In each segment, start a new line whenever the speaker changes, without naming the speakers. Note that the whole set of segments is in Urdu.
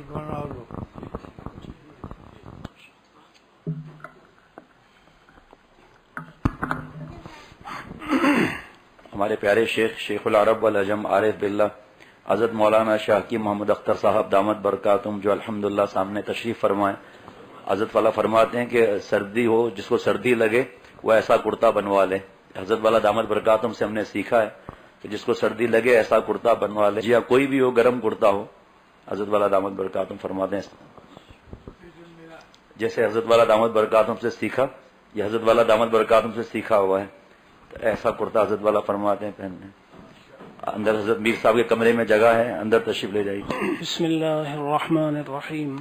بنا لو.
ہمارے پیارے شیخ العرب والعجم عارف باللہ حضرت مولانا شاہ حکیم محمد اختر صاحب دامت برکاتہم جو الحمدللہ سامنے تشریف فرمائے. حضرت والا فرماتے ہیں کہ سردی ہو، جس کو سردی لگے وہ ایسا کرتا بنوا لے. حضرت والا دامت برکاتہم سے ہم نے سیکھا ہے کہ جس کو سردی لگے ایسا کرتا بنوا لے. جی کوئی بھی ہو، گرم کرتا ہو. حضرت والا دامت برکاتہم فرماتے ہیں جیسے حضرت والا دامت برکاتہم سے سیکھا، یہ حضرت والا دامت برکاتہم سے سیکھا ہوا ہے، تو ایسا کرتا حضرت والا فرماتے ہیں پہننے. اندر حضرت میر صاحب کے کمرے میں جگہ ہے، اندر تشریف لے جائیے.
بسم اللہ الرحمن الرحیم.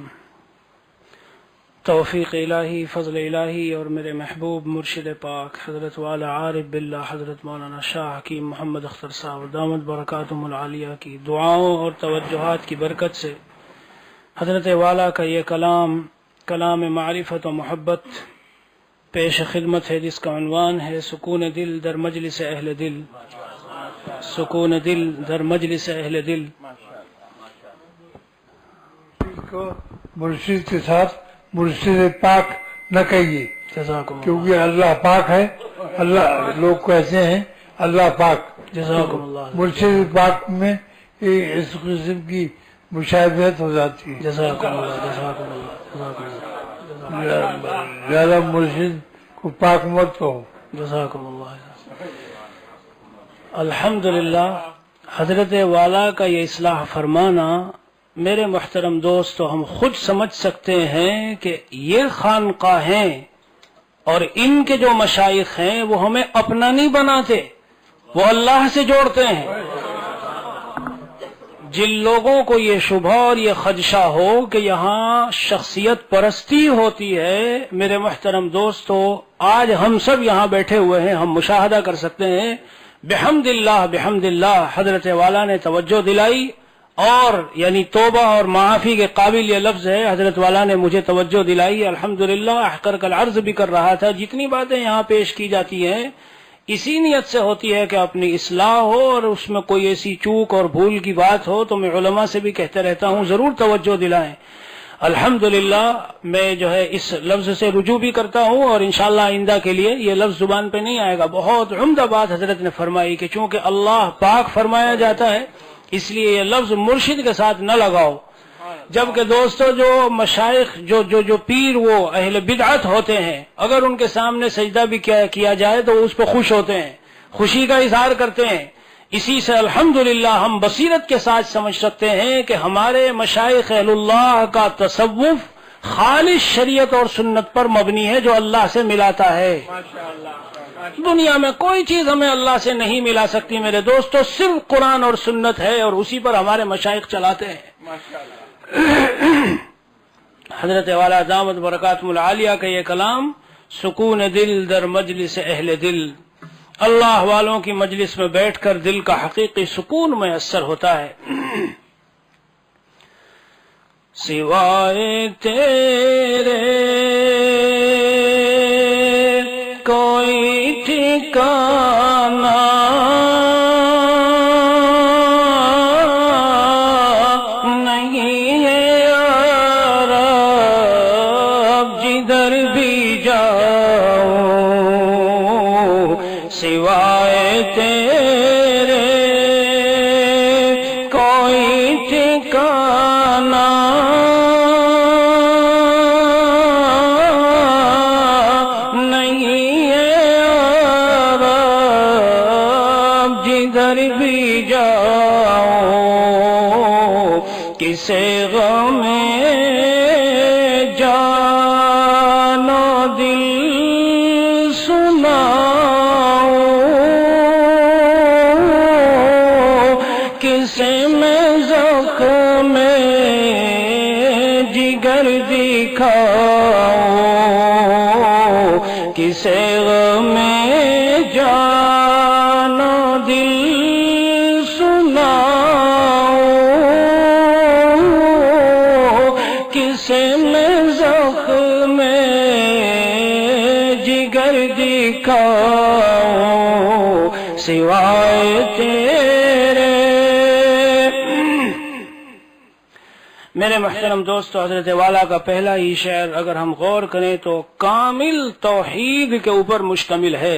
توفیق الہی، فضل الہی اور میرے محبوب مرشد پاک حضرت والا عارف باللہ حضرت مولانا شاہ حکیم محمد اختر صاحب دامت برکاتہم العالیہ کی دعاؤں اور توجہات کی برکت سے حضرت والا کا یہ کلام معرفت و محبت پیش خدمت ہے، جس کا عنوان ہے سکون دل در مجلس اہل دل. سکون دل در مجلس اہل دل.
کو مرشد کے ساتھ مرشد پاک نہ کہیے،
جزاکم اللہ.
کیونکہ اللہ پاک ہے. اللہ لوگ کیسے ہیں؟ اللہ پاک.
جزاکم اللہ.
مرشد پاک میں اس قسم کی مشابہت ہو جاتی ہے.
جزاکم اللہ. جزاکم اللہ. جزاکم اللہ.
زیادہ مرشد کو پاک مت کہو.
جزاکم اللہ. الحمدللہ حضرت والا کا یہ اصلاح فرمانا، میرے محترم دوستو، ہم خود سمجھ سکتے ہیں کہ یہ خانقاہیں اور ان کے جو مشائخ ہیں وہ ہمیں اپنا نہیں بناتے، وہ اللہ سے جوڑتے ہیں. جن لوگوں کو یہ شبہ اور یہ خدشہ ہو کہ یہاں شخصیت پرستی ہوتی ہے، میرے محترم دوستو، آج ہم سب یہاں بیٹھے ہوئے ہیں، ہم مشاہدہ کر سکتے ہیں بحمد اللہ حضرت والا نے توجہ دلائی، اور یعنی توبہ اور معافی کے قابل یہ لفظ ہے، حضرت والا نے مجھے توجہ دلائی. الحمدللہ احقر کل عرض بھی کر رہا تھا، جتنی باتیں یہاں پیش کی جاتی ہیں اسی نیت سے ہوتی ہے کہ اپنی اصلاح ہو، اور اس میں کوئی ایسی چوک اور بھول کی بات ہو تو میں علماء سے بھی کہتے رہتا ہوں ضرور توجہ دلائیں. الحمدللہ میں جو ہے اس لفظ سے رجوع بھی کرتا ہوں، اور انشاءاللہ آئندہ کے لیے یہ لفظ زبان پہ نہیں آئے گا. بہت عمدہ بات حضرت نے فرمائی کہ چونکہ اللہ پاک فرمایا جاتا ہے اس لیے یہ لفظ مرشد کے ساتھ نہ لگاؤ. جبکہ دوستو جو مشائخ جو پیر وہ اہل بدعت ہوتے ہیں، اگر ان کے سامنے سجدہ بھی کیا جائے تو اس پہ خوش ہوتے ہیں، خوشی کا اظہار کرتے ہیں. اسی سے الحمدللہ ہم بصیرت کے ساتھ سمجھ سکتے ہیں کہ ہمارے مشائخ اہل اللہ کا تصوف خالص شریعت اور سنت پر مبنی ہے جو اللہ سے ملاتا ہے. دنیا میں کوئی چیز ہمیں اللہ سے نہیں ملا سکتی میرے دوستو، صرف قرآن اور سنت ہے، اور اسی پر ہمارے مشائخ چلاتے ہیں. حضرت والا دامت برکاتہم العالیہ کا یہ کلام سکون دل در مجلس اہل دل. اللہ والوں کی مجلس میں بیٹھ کر دل کا حقیقی سکون میسر ہوتا ہے. سوائے تیرے کوئی ٹھکانہ نہیں ہے یار، جدھر بھی جاؤ سوائے تیرے کوئی ٹھکانہ نہیں ہے یار، جدھر بھی جاؤ کسے غم جان و دل سناؤ، کسے میں زخم جگر دکھاؤ، کسے غم جان و دل سناؤ، کسے میں زخم جگر دکھاؤ سوائے تیرے. میرے محترم دوستو، حضرت والا کا پہلا ہی شعر اگر ہم غور کریں تو کامل توحید کے اوپر مشتمل ہے۔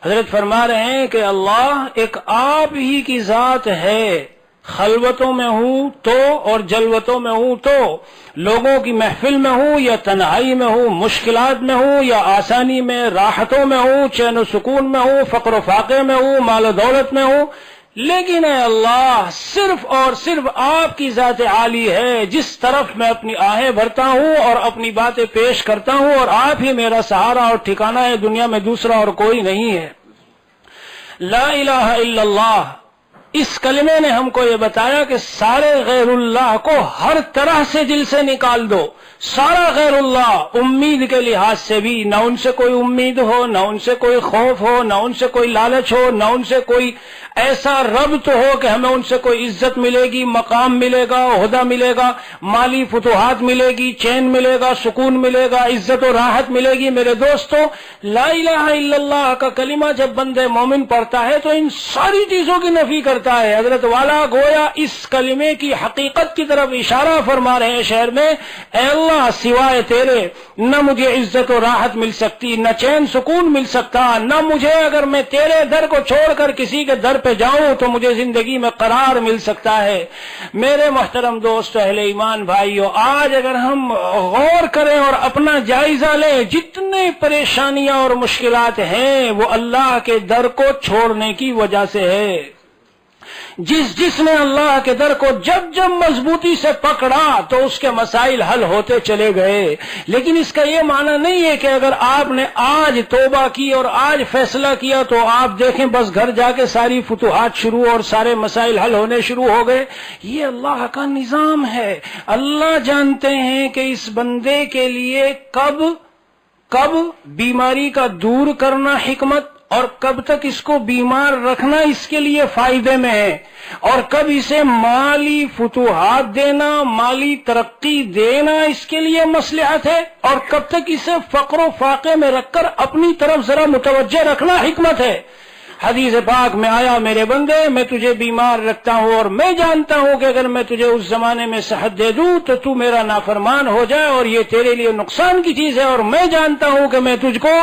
حضرت فرما رہے ہیں کہ اللہ ایک آپ ہی کی ذات ہے، خلوتوں میں ہوں تو اور جلوتوں میں ہوں تو، لوگوں کی محفل میں ہوں یا تنہائی میں ہوں، مشکلات میں ہوں یا آسانی میں، راحتوں میں ہوں، چین و سکون میں ہوں، فقر و فاقے میں ہوں، مال و دولت میں ہوں، لیکن اے اللہ صرف اور صرف آپ کی ذات عالی ہے جس طرف میں اپنی آہیں بھرتا ہوں اور اپنی باتیں پیش کرتا ہوں، اور آپ ہی میرا سہارا اور ٹھکانہ ہے، دنیا میں دوسرا اور کوئی نہیں ہے۔ لا الہ الا اللہ، اس کلمے نے ہم کو یہ بتایا کہ سارے غیر اللہ کو ہر طرح سے دل سے نکال دو۔ سارا غیر اللہ امید کے لحاظ سے بھی، نہ ان سے کوئی امید ہو، نہ ان سے کوئی خوف ہو، نہ ان سے کوئی لالچ ہو، نہ ان سے کوئی ایسا ربط ہو کہ ہمیں ان سے کوئی عزت ملے گی، مقام ملے گا، عہدہ ملے گا، مالی فتوحات ملے گی، چین ملے گا، سکون ملے گا، عزت و راحت ملے گی۔ میرے دوستو، لا الہ الا اللہ کا کلمہ جب بندے مومن پڑھتا ہے تو ان ساری چیزوں کی نفی کرتا ہے۔ حضرت والا گویا اس کلمے کی حقیقت کی طرف اشارہ فرما رہے ہیں شعر میں، اے اللہ سوائے تیرے نہ مجھے عزت و راحت مل سکتی، نہ چین سکون مل سکتا، نہ مجھے اگر میں تیرے در کو چھوڑ کر کسی کے در پہ جاؤں تو مجھے زندگی میں قرار مل سکتا ہے۔ میرے محترم دوست اہل ایمان بھائیو، آج اگر ہم غور کریں اور اپنا جائزہ لیں، جتنے پریشانیاں اور مشکلات ہیں وہ اللہ کے در کو چھوڑنے کی وجہ سے ہے۔ جس نے اللہ کے در کو جب مضبوطی سے پکڑا تو اس کے مسائل حل ہوتے چلے گئے۔ لیکن اس کا یہ معنی نہیں ہے کہ اگر آپ نے آج توبہ کی اور آج فیصلہ کیا تو آپ دیکھیں بس گھر جا کے ساری فتوحات شروع اور سارے مسائل حل ہونے شروع ہو گئے۔ یہ اللہ کا نظام ہے۔ اللہ جانتے ہیں کہ اس بندے کے لیے کب بیماری کا دور کرنا حکمت اور کب تک اس کو بیمار رکھنا اس کے لیے فائدے میں ہے، اور کب اسے مالی فتوحات دینا، مالی ترقی دینا اس کے لیے مصلحت ہے، اور کب تک اسے فقر و فاقے میں رکھ کر اپنی طرف ذرا متوجہ رکھنا حکمت ہے۔ حدیث پاک میں آیا، میرے بندے میں تجھے بیمار رکھتا ہوں اور میں جانتا ہوں کہ اگر میں تجھے اس زمانے میں صحت دے دوں تو تو میرا نافرمان ہو جائے اور یہ تیرے لیے نقصان کی چیز ہے، اور میں جانتا ہوں کہ میں تجھ کو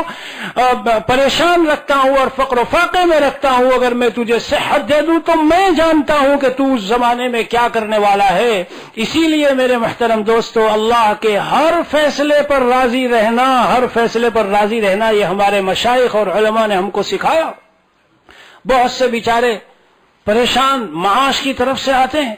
پریشان رکھتا ہوں اور فقر و فاقے میں رکھتا ہوں، اگر میں تجھے صحت دے دوں تو میں جانتا ہوں کہ تو اس زمانے میں کیا کرنے والا ہے۔ اسی لیے میرے محترم دوستو، اللہ کے ہر فیصلے پر راضی رہنا یہ ہمارے مشائخ اور علماء نے ہم کو سکھایا۔ بہت سے بیچارے پریشان معاش کی طرف سے آتے ہیں،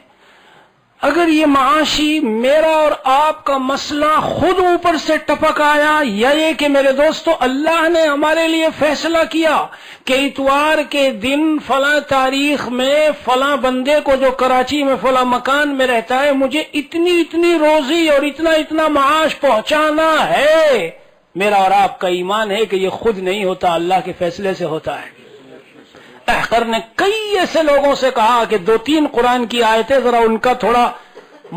اگر یہ معاشی میرا اور آپ کا مسئلہ خود اوپر سے ٹپک آیا، یا یہ کہ میرے دوستو اللہ نے ہمارے لیے فیصلہ کیا کہ اتوار کے دن فلاں تاریخ میں فلاں بندے کو جو کراچی میں فلاں مکان میں رہتا ہے مجھے اتنی روزی اور اتنا معاش پہنچانا ہے، میرا اور آپ کا ایمان ہے کہ یہ خود نہیں ہوتا، اللہ کے فیصلے سے ہوتا ہے۔ احقر نے کئی ایسے لوگوں سے کہا کہ 2-3 قرآن کی آیتیں ذرا ان کا تھوڑا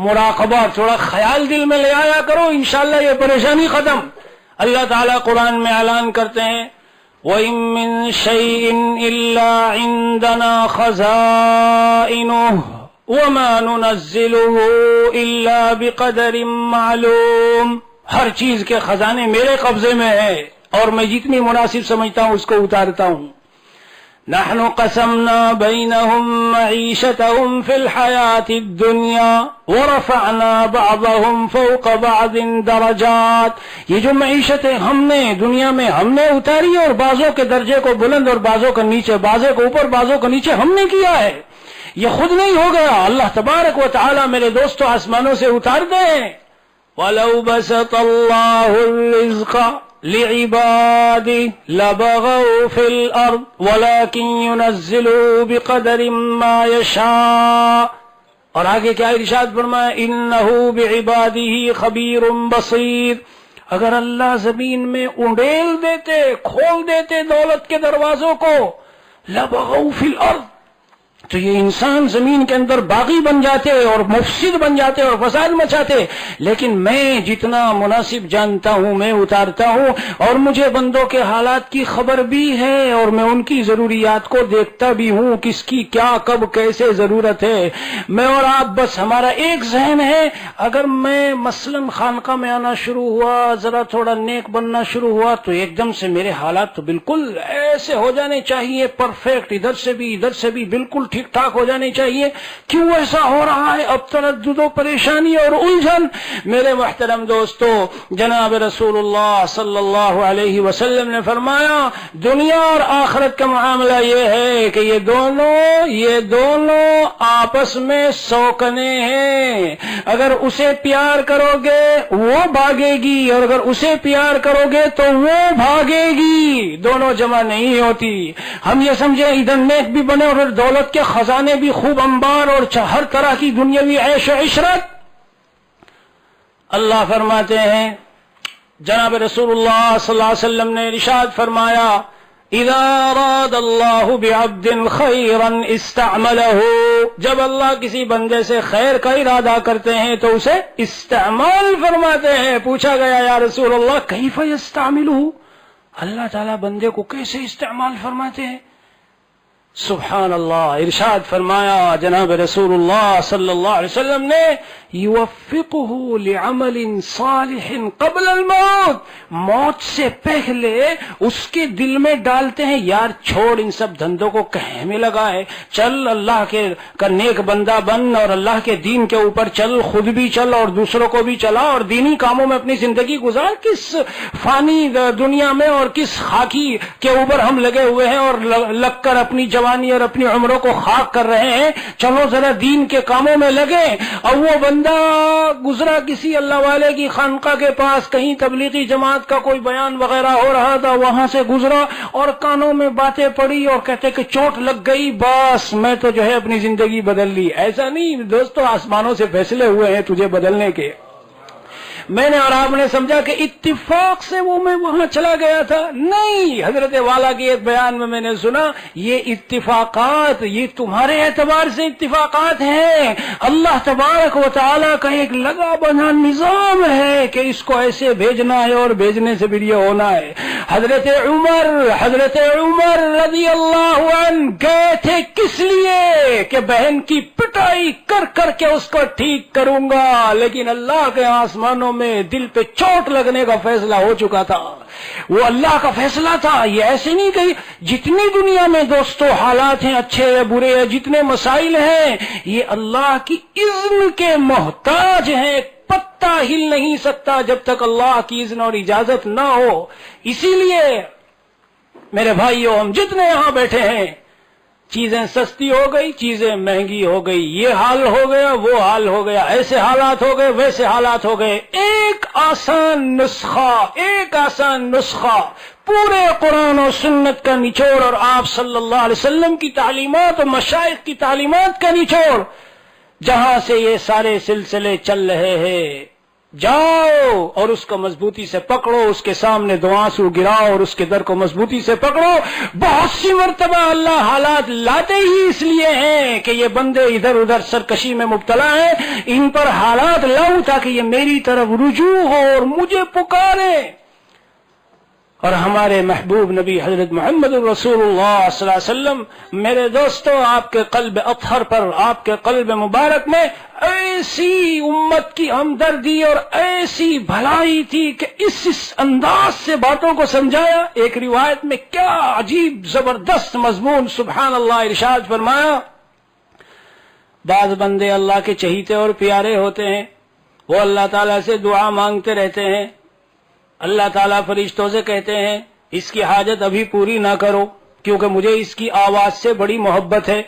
مراقبہ، تھوڑا خیال دل میں لے آیا کرو، انشاءاللہ یہ پریشانی ختم۔ اللہ تعالیٰ قرآن میں اعلان کرتے ہیں، وَإِن مِّن شَيْءٍ إِلَّا عِندَنَا خَزَائِنُهُ وَمَا نُنَزِّلُهُ إِلَّا بِقَدَرٍ مَّعْلُومٍ۔ ہر چیز کے خزانے میرے قبضے میں ہے اور میں جتنی مناسب سمجھتا ہوں اس کو اتارتا ہوں۔ نحن قسمنا بينهم معيشتهم في الحياة الدنيا ورفعنا بعضهم فوق بعض درجات۔ یہ جو معیشتیں ہم نے دنیا میں ہم نے اتاری اور بعضوں کے درجے کو بلند اور بعضوں کا نیچے، بعضوں کو اوپر بعضوں کو نیچے ہم نے کیا ہے، یہ خود نہیں ہو گیا، اللہ تبارک و تعالی میرے دوستو آسمانوں سے اتارتے ہیں۔ وَلَوْ بَسَطَ اللَّهُ الرِّزْقَ لِعِبَادِهِ لَبَغَوْا فِي الْأَرْضِ وَلَكِنْ يُنَزِّلُ بِقَدَرٍ مَّا يَشَاءُ۔ اور آگے کیا ارشاد فرمایا، إِنَّهُ بِعِبَادِهِ خَبِيرٌ بَصِيرٌ۔ اگر اللہ زمین میں انڈیل دیتے، کھول دیتے دولت کے دروازوں کو، لَبَغَوْا فِي الْأَرْضِ، تو یہ انسان زمین کے اندر باغی بن جاتے اور مفسد بن جاتے اور فساد مچاتے. لیکن میں جتنا مناسب جانتا ہوں میں اتارتا ہوں, اور مجھے بندوں کے حالات کی خبر بھی ہے, اور میں ان کی ضروریات کو دیکھتا بھی ہوں, کس کی کیا کب کیسے ضرورت ہے. میں اور آپ بس ہمارا ایک ذہن ہے. اگر میں مثلا خانقاہ میں آنا شروع ہوا, ذرا تھوڑا نیک بننا شروع ہوا, تو ایک دم سے میرے حالات تو بالکل ایسے ہو جانے چاہیے, پرفیکٹ, ادھر سے بھی بالکل ٹھیک ٹھاک ہو جانے چاہیے. کیوں ایسا ہو رہا ہے؟ اب تردد و پریشانی اور الجھن. میرے محترم دوستو, جناب رسول اللہ صلی اللہ علیہ وسلم نے فرمایا دنیا اور آخرت کا معاملہ یہ ہے کہ یہ دونوں آپس میں سوکنے ہیں. اگر اسے پیار کرو گے وہ بھاگے گی, اور اگر اسے پیار کرو گے تو وہ بھاگے گی. دونوں جمع نہیں ہوتی. ہم یہ سمجھیں ادھر نیک بھی بنے اور دولت کے خزانے بھی خوب انبار اور ہر طرح کی دنیاوی عیش و عشرت. اللہ فرماتے ہیں, جناب رسول اللہ صلی اللہ علیہ وسلم نے ارشاد فرمایا اذا اراد اللہ بعبد خیرا استعملہ, جب اللہ کسی بندے سے خیر کا ارادہ کرتے ہیں تو اسے استعمال فرماتے ہیں. پوچھا گیا یا رسول اللہ کیف یستعملہ, اللہ تعالیٰ بندے کو کیسے استعمال فرماتے ہیں؟ سبحان اللہ. ارشاد فرمایا جناب رسول اللہ صلی اللہ علیہ وسلم نے یوفقہ لعمل صالح قبل الموت, موت سے پہلے اس کے دل میں ڈالتے ہیں یار چھوڑ ان سب دھندوں کو, کہیں میں لگا ہے, چل اللہ کے کا نیک بندہ بن اور اللہ کے دین کے اوپر چل, خود بھی چل اور دوسروں کو بھی چلا, اور دینی کاموں میں اپنی زندگی گزار. کس فانی دنیا میں اور کس خاکی کے اوپر ہم لگے ہوئے ہیں اور لگ کر اپنی جوانی اور اپنی عمروں کو خاک کر رہے ہیں. چلو ذرا دین کے کاموں میں لگے. اور وہ بندہ گزرا کسی اللہ والے کی خانقاہ کے پاس, کہیں تبلیغی جماعت کا کوئی بیان وغیرہ ہو رہا تھا, وہاں سے گزرا اور کانوں میں باتیں پڑی اور کہتے کہ چوٹ لگ گئی, بس میں تو جو ہے اپنی زندگی بدل لی. ایسا نہیں دوستو, آسمانوں سے فیصلے ہوئے ہیں تجھے بدلنے کے. میں نے اور آپ نے سمجھا کہ اتفاق سے وہ میں وہاں چلا گیا تھا. نہیں, حضرت والا کے ایک بیان میں نے سنا یہ اتفاقات یہ تمہارے اعتبار سے اتفاقات ہیں, اللہ تبارک و تعالیٰ کا ایک لگا بنا نظام ہے کہ اس کو ایسے بھیجنا ہے اور بھیجنے سے بھی یہ ہونا ہے. حضرت عمر رضی اللہ عنہ گئے تھے کس لیے کہ بہن کی پٹائی کر کر کے اس کو ٹھیک کروں گا, لیکن اللہ کے آسمانوں میں دل پہ چوٹ لگنے کا فیصلہ ہو چکا تھا. وہ اللہ کا فیصلہ تھا. یہ ایسے نہیں کہ جتنی دنیا میں دوستو حالات ہیں, اچھے یا برے ہیں, جتنے مسائل ہیں, یہ اللہ کی اذن کے محتاج ہیں. پتہ ہل نہیں سکتا جب تک اللہ کی اذن اور اجازت نہ ہو. اسی لیے میرے بھائیوں, ہم جتنے یہاں بیٹھے ہیں, چیزیں سستی ہو گئی, چیزیں مہنگی ہو گئی, یہ حال ہو گیا, وہ حال ہو گیا, ایسے حالات ہو گئے, ویسے حالات ہو گئے. ایک آسان نسخہ پورے قرآن و سنت کا نچوڑ اور آپ صلی اللہ علیہ وسلم کی تعلیمات اور مشائخ کی تعلیمات کا نچوڑ, جہاں سے یہ سارے سلسلے چل رہے ہیں, جاؤ اور اس کو مضبوطی سے پکڑو, اس کے سامنے دو آنسو گراؤ اور اس کے در کو مضبوطی سے پکڑو. بہت سی مرتبہ اللہ حالات لاتے ہی اس لیے ہیں کہ یہ بندے ادھر ادھر سرکشی میں مبتلا ہیں, ان پر حالات لاؤں تاکہ یہ میری طرف رجوع ہو اور مجھے پکارے. اور ہمارے محبوب نبی حضرت محمد رسول اللہ صلی اللہ علیہ وسلم, میرے دوستو, آپ کے قلب اطہر پر, آپ کے قلب مبارک میں ایسی امت کی ہمدردی اور ایسی بھلائی تھی کہ اس انداز سے باتوں کو سمجھایا. ایک روایت میں کیا عجیب زبردست مضمون, سبحان اللہ, ارشاد فرمایا بعض بندے اللہ کے چہیتے اور پیارے ہوتے ہیں, وہ اللہ تعالیٰ سے دعا مانگتے رہتے ہیں. اللہ تعالیٰ فرشتوں سے کہتے ہیں اس کی حاجت ابھی پوری نہ کرو کیونکہ مجھے اس کی آواز سے بڑی محبت ہے,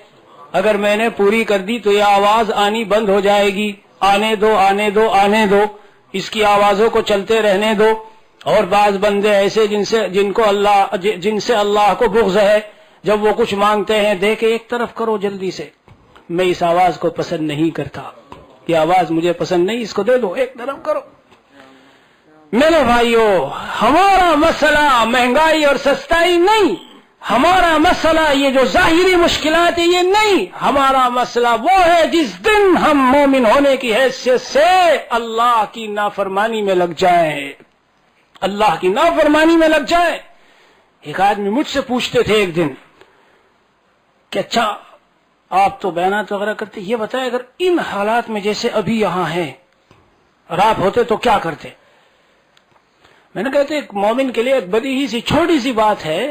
اگر میں نے پوری کر دی تو یہ آواز آنی بند ہو جائے گی, آنے دو, اس کی آوازوں کو چلتے رہنے دو. اور بعض بندے ایسے جن سے اللہ کو بغض ہے, جب وہ کچھ مانگتے ہیں دیکھے ایک طرف کرو جلدی سے, میں اس آواز کو پسند نہیں کرتا, یہ آواز مجھے پسند نہیں, اس کو دے دو, ایک طرف کرو. میرے بھائیو, ہمارا مسئلہ مہنگائی اور سستائی نہیں, ہمارا مسئلہ یہ جو ظاہری مشکلات ہیں یہ نہیں، ہمارا مسئلہ وہ ہے جس دن ہم مومن ہونے کی حیثیت سے اللہ کی نافرمانی میں لگ جائیں، اللہ کی نافرمانی میں لگ جائیں۔ ایک آدمی مجھ سے پوچھتے تھے ایک دن کہ اچھا آپ تو بیانات وغیرہ کرتے، یہ بتائیں اگر ان حالات میں جیسے ابھی یہاں ہیں اور آپ ہوتے تو کیا کرتے؟ میں نے کہتے ایک مومن کے لیے ایک بڑی ہی سی چھوٹی سی بات ہے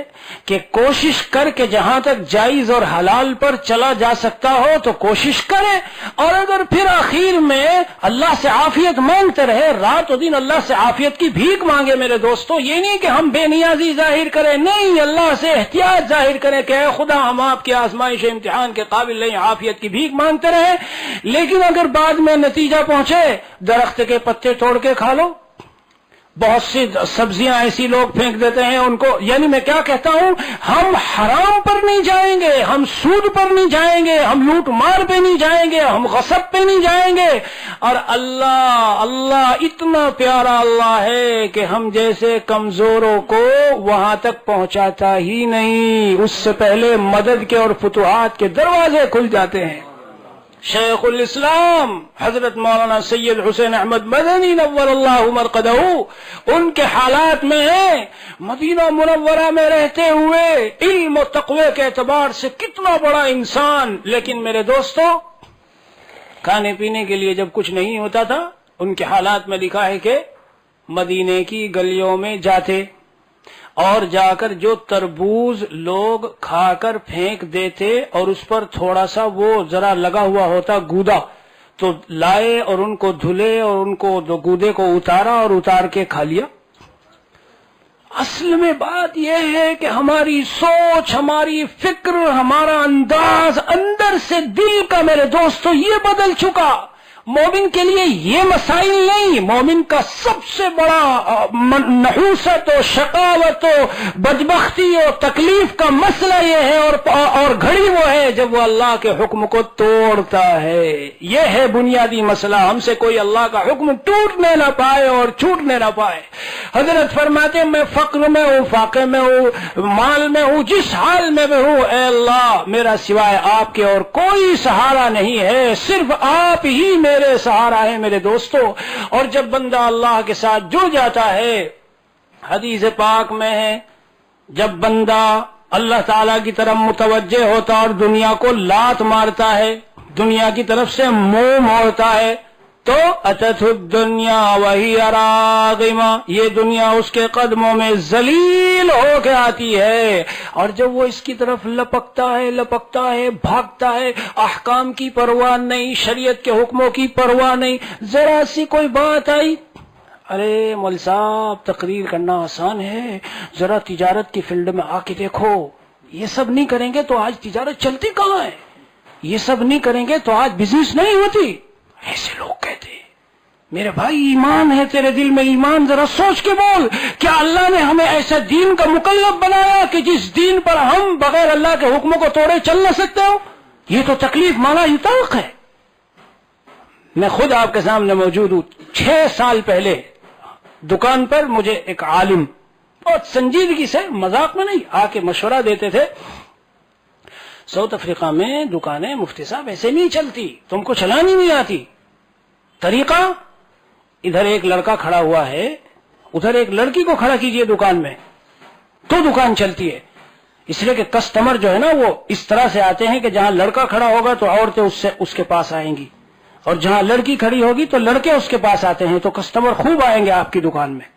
کہ کوشش کر کے جہاں تک جائز اور حلال پر چلا جا سکتا ہو تو کوشش کرے، اور اگر پھر آخر میں اللہ سے عافیت مانگتے رہے، رات و دن اللہ سے عافیت کی بھیک مانگے۔ میرے دوستو یہ نہیں کہ ہم بے نیازی ظاہر کریں، نہیں، اللہ سے احتیاط ظاہر کریں کہ اے خدا ہم آپ کی آزمائش امتحان کے قابل نہیں، عافیت کی بھیک مانگتے رہے، لیکن اگر بعد میں نتیجہ پہنچے درخت کے پتے توڑ کے کھا لو۔ بہت سی سبزیاں ایسی لوگ پھینک دیتے ہیں ان کو، یعنی میں کیا کہتا ہوں، ہم حرام پر نہیں جائیں گے، ہم سود پر نہیں جائیں گے، ہم لوٹ مار پہ نہیں جائیں گے، ہم غصب پہ نہیں جائیں گے۔ اور اللہ اتنا پیارا اللہ ہے کہ ہم جیسے کمزوروں کو وہاں تک پہنچاتا ہی نہیں، اس سے پہلے مدد کے اور فتوحات کے دروازے کھل جاتے ہیں۔ شیخ الاسلام حضرت مولانا سید حسین احمد مدنی نور اللہ مرقدہ ان کے حالات میں ہیں، مدینہ منورہ میں رہتے ہوئے علم و تقوی کے اعتبار سے کتنا بڑا انسان، لیکن میرے دوستو کھانے پینے کے لیے جب کچھ نہیں ہوتا تھا ان کے حالات میں لکھا ہے کہ مدینے کی گلیوں میں جاتے اور جا کر جو تربوز لوگ کھا کر پھینک دیتے اور اس پر تھوڑا سا وہ ذرا لگا ہوا ہوتا گودا تو لائے اور ان کو دھلے اور ان کو گودے کو اتارا اور اتار کے کھا لیا۔ اصل میں بات یہ ہے کہ ہماری سوچ، ہماری فکر، ہمارا انداز اندر سے دل کا میرے دوستو یہ بدل چکا۔ مومن کے لیے یہ مسائل نہیں، مومن کا سب سے بڑا نحوست و شقاوت و بدبختی و تکلیف کا مسئلہ یہ ہے اور گھڑی وہ ہے جب وہ اللہ کے حکم کو توڑتا ہے۔ یہ ہے بنیادی مسئلہ، ہم سے کوئی اللہ کا حکم ٹوٹنے نہ پائے اور چھوٹنے نہ پائے۔ حضرت فرماتے میں فقر میں ہوں، فاقے میں ہوں، مال میں ہوں، جس حال میں بھی ہوں، اے اللہ میرا سوائے آپ کے اور کوئی سہارا نہیں ہے، صرف آپ ہی میرے سہارا ہے میرے دوستو۔ اور جب بندہ اللہ کے ساتھ جڑ جاتا ہے، حدیث پاک میں ہے جب بندہ اللہ تعالی کی طرف متوجہ ہوتا اور دنیا کو لات مارتا ہے، دنیا کی طرف سے منہ موڑتا ہے تو اتت الدنیا وہی راغمہ، یہ دنیا اس کے قدموں میں ذلیل ہو کے آتی ہے۔ اور جب وہ اس کی طرف لپکتا ہے بھاگتا ہے، احکام کی پرواہ نہیں، شریعت کے حکموں کی پرواہ نہیں، ذرا سی کوئی بات آئی، ارے مول صاحب تقریر کرنا آسان ہے، ذرا تجارت کی فیلڈ میں آ کے دیکھو، یہ سب نہیں کریں گے تو آج تجارت چلتی کہاں ہے، یہ سب نہیں کریں گے تو آج بزنس نہیں ہوتی۔ ایسے لوگ کہتے ہیں میرے بھائی ایمان ہے تیرے دل میں، ایمان ذرا سوچ کے بول، کیا اللہ نے ہمیں ایسا دین کا مکلف بنایا کہ جس دین پر ہم بغیر اللہ کے حکموں کو توڑے چل نہ سکتے ہو؟ یہ تو تکلیف مانا یطاق ہے۔ میں خود آپ کے سامنے موجود ہوں، 6 سال پہلے دکان پر مجھے ایک عالم بہت سنجیدگی سے، مذاق میں نہیں، آ کے مشورہ دیتے تھے، ساؤتھ افریقہ میں دکانیں مفتی صاحب ایسے نہیں چلتی، تم کو چلانی نہیں آتی۔ طریقہ، ادھر ایک لڑکا کھڑا ہوا ہے، ادھر ایک لڑکی کو کھڑا کیجئے دکان میں تو دکان چلتی ہے، اس لیے کہ کسٹمر جو ہے نا وہ اس طرح سے آتے ہیں کہ جہاں لڑکا کھڑا ہوگا تو عورتیں اس کے پاس آئیں گی، اور جہاں لڑکی کھڑی ہوگی تو لڑکے اس کے پاس آتے ہیں، تو کسٹمر خوب آئیں گے آپ کی دکان میں۔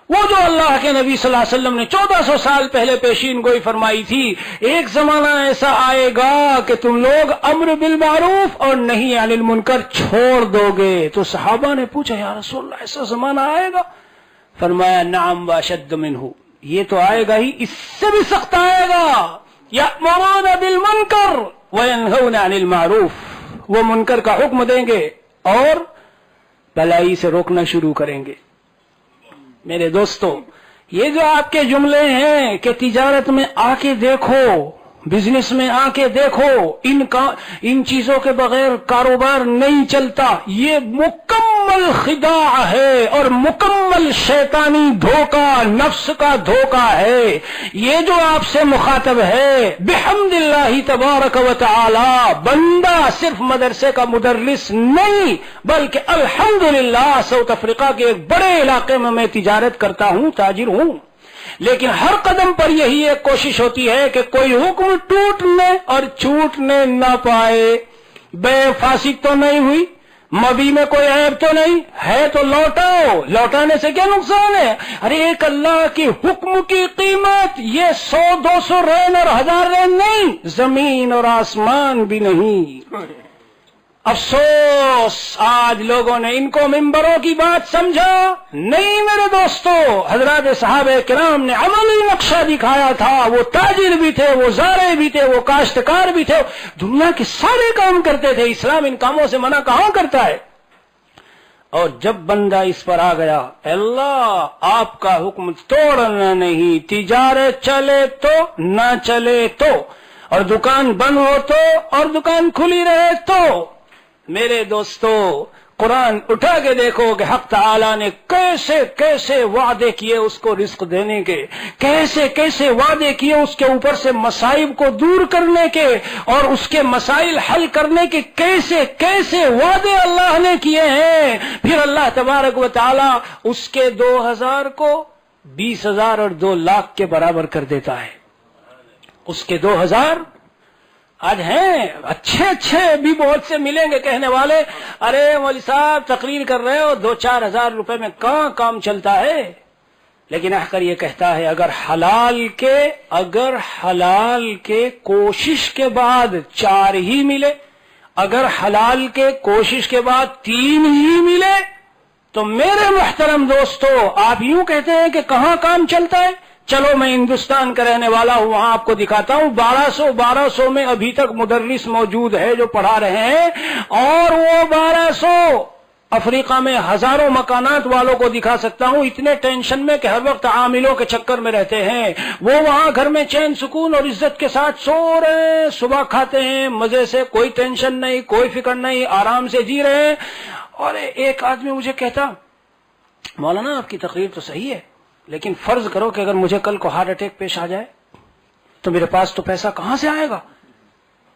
وہ جو اللہ کے نبی صلی اللہ علیہ وسلم نے 1400 سال پہلے پیشین گوئی فرمائی تھی، ایک زمانہ ایسا آئے گا کہ تم لوگ امر بالمعروف اور نہی عن المنکر چھوڑ دو گے۔ تو صحابہ نے پوچھا یا رسول اللہ ایسا زمانہ آئے گا؟ فرمایا نعم واشد منہ، یہ تو آئے گا ہی، اس سے بھی سخت آئے گا، یأمرون بالمنکر وینہون عن المعروف، وہ منکر کا حکم دیں گے اور بھلائی سے روکنا شروع کریں گے۔ میرے دوستو یہ جو آپ کے جملے ہیں کہ تجارت میں آ کے دیکھو، بزنس میں آ کے دیکھو، ان چیزوں کے بغیر کاروبار نہیں چلتا، یہ مکمل مکمل خداع ہے اور مکمل شیطانی دھوکہ، نفس کا دھوکہ ہے. یہ جو آپ سے مخاطب ہے بحمد اللہ تبارک و تعالی، بندہ صرف مدرسے کا مدرس نہیں بلکہ الحمدللہ ساؤتھ افریقہ کے ایک بڑے علاقے میں میں تجارت کرتا ہوں، تاجر ہوں، لیکن ہر قدم پر یہی ایک کوشش ہوتی ہے کہ کوئی حکم ٹوٹنے اور چھوٹنے نہ پائے. بے فاسق تو نہیں ہوئی، مبی میں کوئی عیب تو نہیں ہے، تو لوٹاؤ. لوٹانے سے کیا نقصان ہے؟ ارے ایک اللہ کی حکم کی قیمت یہ 100 200 رین اور 1000 رین نہیں، زمین اور آسمان بھی نہیں. افسوس آج لوگوں نے ان کو ممبروں کی بات سمجھا نہیں. میرے دوستو، حضرات صحابہ کرام نے عملی نقشہ دکھایا تھا. وہ تاجر بھی تھے، وہ زارع بھی تھے، وہ کاشتکار بھی تھے، دنیا کے سارے کام کرتے تھے. اسلام ان کاموں سے منع کہاں کرتا ہے؟ اور جب بندہ اس پر آ گیا، اللہ آپ کا حکم توڑنا نہیں، تجارت چلے تو نہ چلے تو، اور دکان بند ہو تو اور دکان کھلی رہے تو. میرے دوستو، قرآن اٹھا کے دیکھو کہ حق تعالی نے کیسے کیسے وعدے کیے اس کو رزق دینے کے، کیسے کیسے وعدے کیے اس کے اوپر سے مصائب کو دور کرنے کے اور اس کے مسائل حل کرنے کے، کیسے کیسے وعدے اللہ نے کیے ہیں. پھر اللہ تبارک و تعالی اس کے 2000 کو 20,000 اور 2 لاکھ کے برابر کر دیتا ہے. اس کے 2000 آج ہیں اچھے بھی بہت سے ملیں گے کہنے والے، ارے مولوی صاحب تقریر کر رہے ہو 2-4 ہزار روپے میں کہاں کام چلتا ہے. لیکن احکر یہ کہتا ہے اگر حلال کے کوشش کے بعد 4 ہی ملے، اگر حلال کے کوشش کے بعد 3 ہی ملے، تو میرے محترم دوستو آپ یوں کہتے ہیں کہ کہاں کام چلتا ہے. چلو میں ہندوستان کا رہنے والا ہوں، وہاں آپ کو دکھاتا ہوں. 1200 میں ابھی تک مدرس موجود ہے جو پڑھا رہے ہیں، اور وہ 1200 افریقہ میں ہزاروں مکانات والوں کو دکھا سکتا ہوں. اتنے ٹینشن میں کہ ہر وقت عاملوں کے چکر میں رہتے ہیں. وہ وہاں گھر میں چین سکون اور عزت کے ساتھ سو رہے ہیں، صبح کھاتے ہیں مزے سے، کوئی ٹینشن نہیں، کوئی فکر نہیں، آرام سے جی رہے ہیں. اور ایک آدمی مجھے کہتا، مولانا آپ کی تقریر تو صحیح ہے، لیکن فرض کرو کہ اگر مجھے کل کو ہارٹ اٹیک پیش آ جائے تو میرے پاس تو پیسہ کہاں سے آئے گا؟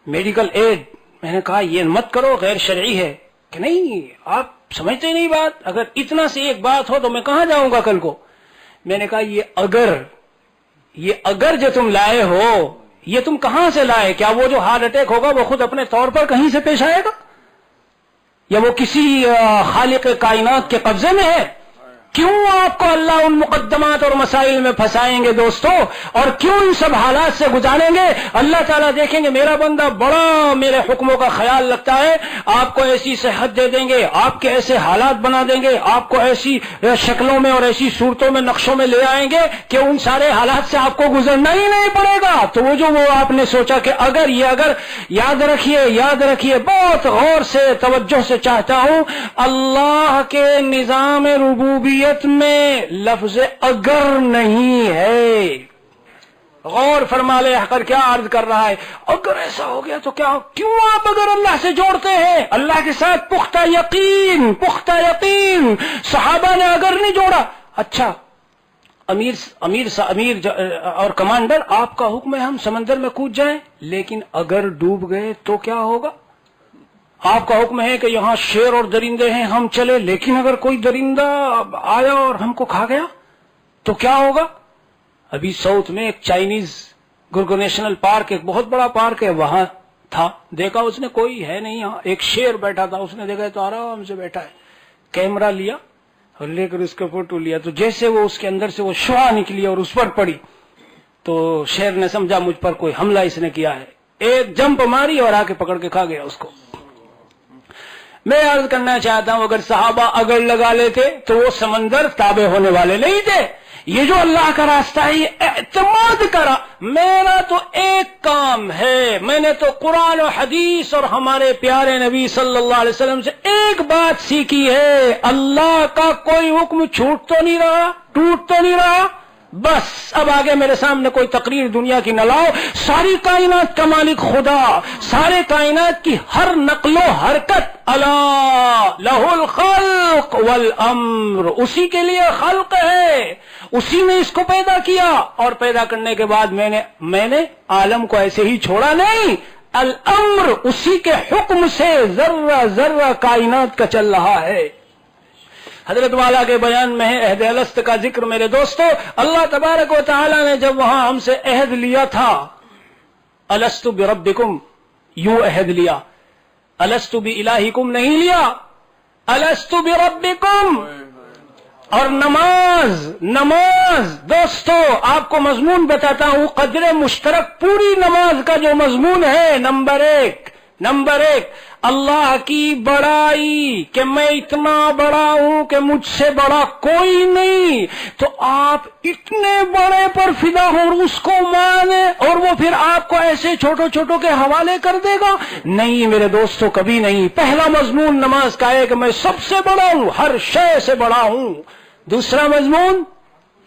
Medical add. میں نے کہا یہ مت کرو، غیر شرعی ہے. کہ نہیں آپ سمجھتے نہیں بات، اگر اتنا سے ایک بات ہو تو میں کہاں جاؤں گا کل کو. میں نے کہا یہ اگر جو تم لائے ہو یہ تم کہاں سے لائے؟ کیا وہ جو ہارٹ اٹیک ہوگا وہ خود اپنے طور پر کہیں سے پیش آئے گا، یا وہ کسی خالق کائنات کے قبضے میں ہے؟ کیوں آپ کو اللہ ان مقدمات اور مسائل میں پھنسائیں گے دوستو، اور کیوں ان سب حالات سے گزاریں گے؟ اللہ تعالیٰ دیکھیں گے میرا بندہ بڑا میرے حکموں کا خیال رکھتا ہے، آپ کو ایسی صحت دے دیں گے، آپ کے ایسے حالات بنا دیں گے، آپ کو ایسی شکلوں میں اور ایسی صورتوں میں نقشوں میں لے آئیں گے کہ ان سارے حالات سے آپ کو گزرنا ہی نہیں پڑے گا. تو وہ آپ نے سوچا کہ اگر یاد رکھیے بہت غور سے توجہ سے چاہتا ہوں، اللہ کے نظام ربوبیت میں لفظ اگر نہیں ہے. غور فرما لے احکر کیا عرض کر رہا ہے. اگر ایسا ہو گیا تو کیا، کیوں آپ اگر اللہ سے جوڑتے ہیں؟ اللہ کے ساتھ پختہ یقین. صحابہ نے اگر نہیں جوڑا. اچھا امیر اور کمانڈر، آپ کا حکم ہے ہم سمندر میں کود جائیں، لیکن اگر ڈوب گئے تو کیا ہوگا؟ آپ کا حکم ہے کہ یہاں شیر اور درندے ہیں، ہم چلے، لیکن اگر کوئی درندہ آیا اور ہم کو کھا گیا تو کیا ہوگا؟ ابھی ساؤتھ میں ایک چائنیز گرگو نیشنل پارک، ایک بہت بڑا پارک ہے، وہاں تھا، دیکھا اس نے کوئی ہے نہیں، یہاں ایک شیر بیٹھا تھا، اس نے دیکھا تو آرام سے بیٹھا ہے، کیمرہ لیا اور لے کر اس کا فوٹو لیا. تو جیسے وہ اس کے اندر سے وہ شعاع نکلی اور اس پر پڑی تو شیر نے سمجھا مجھ پر کوئی حملہ اس نے کیا ہے، ایک جمپ ماری اور آ کے پکڑ کے کھا گیا اس کو. میں عرض کرنا چاہتا ہوں اگر صحابہ اگر لگا لیتے تو وہ سمندر تابع ہونے والے نہیں تھے. یہ جو اللہ کا راستہ ہے یہ اعتماد کرا. میرا تو ایک کام ہے، میں نے تو قرآن و حدیث اور ہمارے پیارے نبی صلی اللہ علیہ وسلم سے ایک بات سیکھی ہے، اللہ کا کوئی حکم چھوٹ تو نہیں رہا، ٹوٹ تو نہیں رہا. بس اب آگے میرے سامنے کوئی تقریر دنیا کی نہ لاؤ. ساری کائنات کا مالک خدا، سارے کائنات کی ہر نقل و حرکت، الا لہ الخلق الخلق والامر، اسی کے لیے خلق ہے، اسی نے اس کو پیدا کیا، اور پیدا کرنے کے بعد میں نے عالم کو ایسے ہی چھوڑا نہیں، الامر، اسی کے حکم سے ذرہ ذرہ کائنات کا چل رہا ہے۔ حضرت والا کے بیان میں ہے عہد الست کا ذکر۔ میرے دوستو، اللہ تبارک و تعالی نے جب وہاں ہم سے عہد لیا تھا، الست بربکم، یوں عہد لیا، الست بالہکم نہیں لیا، الست بربکم۔ اور نماز دوستو، آپ کو مضمون بتاتا ہوں، قدر مشترک پوری نماز کا جو مضمون ہے، نمبر ایک اللہ کی بڑائی، کہ میں اتنا بڑا ہوں کہ مجھ سے بڑا کوئی نہیں، تو آپ اتنے بڑے پر فدا ہو اور اس کو مانے، اور وہ پھر آپ کو ایسے چھوٹوں کے حوالے کر دے گا؟ نہیں میرے دوستو، کبھی نہیں۔ پہلا مضمون نماز کا ہے کہ میں سب سے بڑا ہوں، ہر شے سے بڑا ہوں۔ دوسرا مضمون،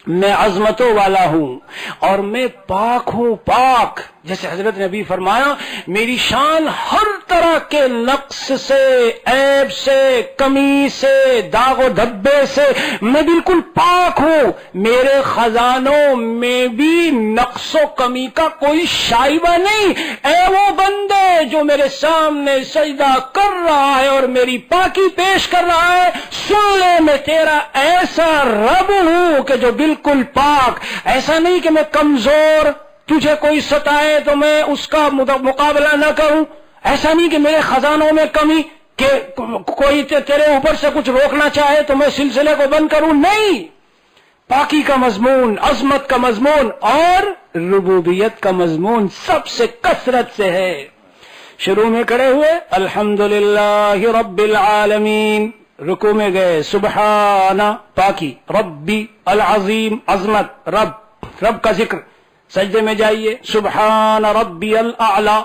میں عظمتوں والا ہوں اور میں پاک ہوں، پاک، جیسے حضرت نے ابھی فرمایا، میری شان ہر طرح کے نقص سے، عیب سے، کمی سے، داغ و دھبے سے میں بالکل پاک ہوں۔ میرے خزانوں میں بھی نقص و کمی کا کوئی شائبہ نہیں۔ اے وہ بندے جو میرے سامنے سجدہ کر رہا ہے اور میری پاکی پیش کر رہا ہے، سن لے، میں تیرا ایسا رب ہوں کہ جو بالکل پاک۔ ایسا نہیں کہ میں کمزور، تجھے کوئی ستائے تو میں اس کا مقابلہ نہ کروں، ایسا نہیں کہ میرے خزانوں میں کمی، کہ کوئی تیرے اوپر سے کچھ روکنا چاہے تو میں سلسلے کو بند کروں، نہیں۔ پاکی کا مضمون، عظمت کا مضمون اور ربوبیت کا مضمون سب سے کثرت سے ہے۔ شروع میں کھڑے ہوئے الحمدللہ رب العالمین، رکوع میں گئے سبحانہ، پاکی، ربی العظیم، عظمت، رب کا ذکر، سجدے میں جائیے سبحان ربی الاعلی،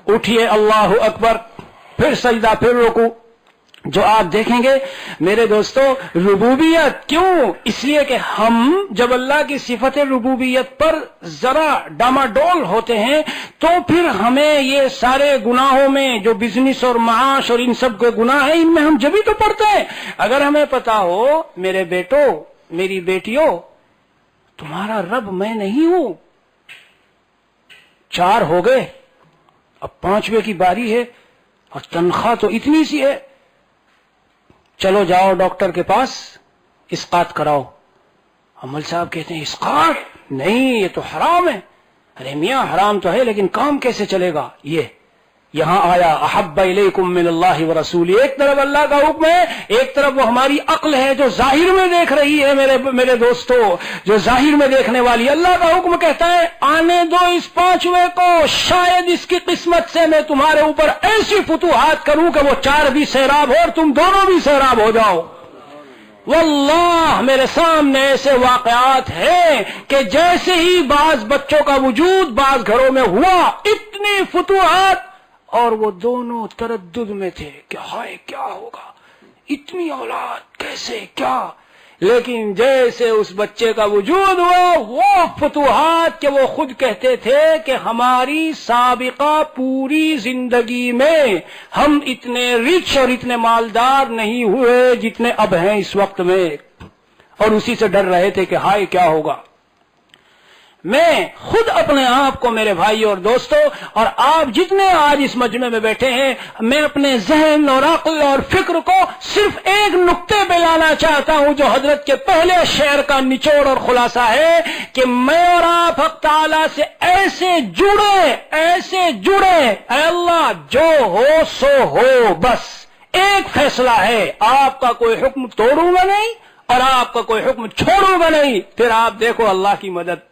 اٹھیے اللہ اکبر، پھر سجدہ، پھر رکوع۔ جو آپ دیکھیں گے میرے دوستو، ربوبیت کیوں؟ اس لیے کہ ہم جب اللہ کی صفت ربوبیت پر ذرا ڈاماڈول ہوتے ہیں تو پھر ہمیں یہ سارے گناہوں میں جو بزنس اور معاش اور ان سب کے گناہ ہیں، ان میں ہم جبھی تو پڑتے ہیں۔ اگر ہمیں پتا ہو میرے بیٹو، میری بیٹیوں، تمہارا رب میں نہیں ہوں، 4 ہو گئے، اب 5ویں کی باری ہے اور تنخواہ تو اتنی سی ہے، چلو جاؤ ڈاکٹر کے پاس، اسقاط کراؤ۔ امل صاحب کہتے ہیں اسقاط نہیں، یہ تو حرام ہے۔ ارے میاں حرام تو ہے لیکن کام کیسے چلے گا؟ یہ یہاں آیا احب الیکم من اللہ ورسولہ، ایک طرف اللہ کا حکم ہے، ایک طرف وہ ہماری عقل ہے جو ظاہر میں دیکھ رہی ہے۔ میرے دوستو، جو ظاہر میں دیکھنے والی، اللہ کا حکم کہتا ہے آنے دو اس 5ویں کو، شاید اس کی قسمت سے میں تمہارے اوپر ایسی فتوحات کروں کہ وہ 4 بھی سیراب ہو اور تم دونوں بھی سیراب ہو جاؤ۔ واللہ میرے سامنے ایسے واقعات ہیں کہ جیسے ہی بعض بچوں کا وجود بعض گھروں میں ہوا، اتنی فتوحات، اور وہ دونوں تردد میں تھے کہ ہائے کیا ہوگا، اتنی اولاد کیسے، کیا؟ لیکن جیسے اس بچے کا وجود ہوا، وہ فتوحات کہ وہ خود کہتے تھے کہ ہماری سابقہ پوری زندگی میں ہم اتنے رچ اور اتنے مالدار نہیں ہوئے جتنے اب ہیں اس وقت میں، اور اسی سے ڈر رہے تھے کہ ہائے کیا ہوگا۔ میں خود اپنے آپ کو میرے بھائی اور دوستو، اور آپ جتنے آج اس مجمع میں بیٹھے ہیں، میں اپنے ذہن اور عقل اور فکر کو صرف ایک نقطے پہ لانا چاہتا ہوں جو حضرت کے پہلے شعر کا نچوڑ اور خلاصہ ہے کہ میں اور آپ حق تعالی سے ایسے جڑے، اے اللہ جو ہو سو ہو، بس ایک فیصلہ ہے، آپ کا کوئی حکم توڑوں گا نہیں اور آپ کا کوئی حکم چھوڑوں گا نہیں، پھر آپ دیکھو اللہ کی مدد۔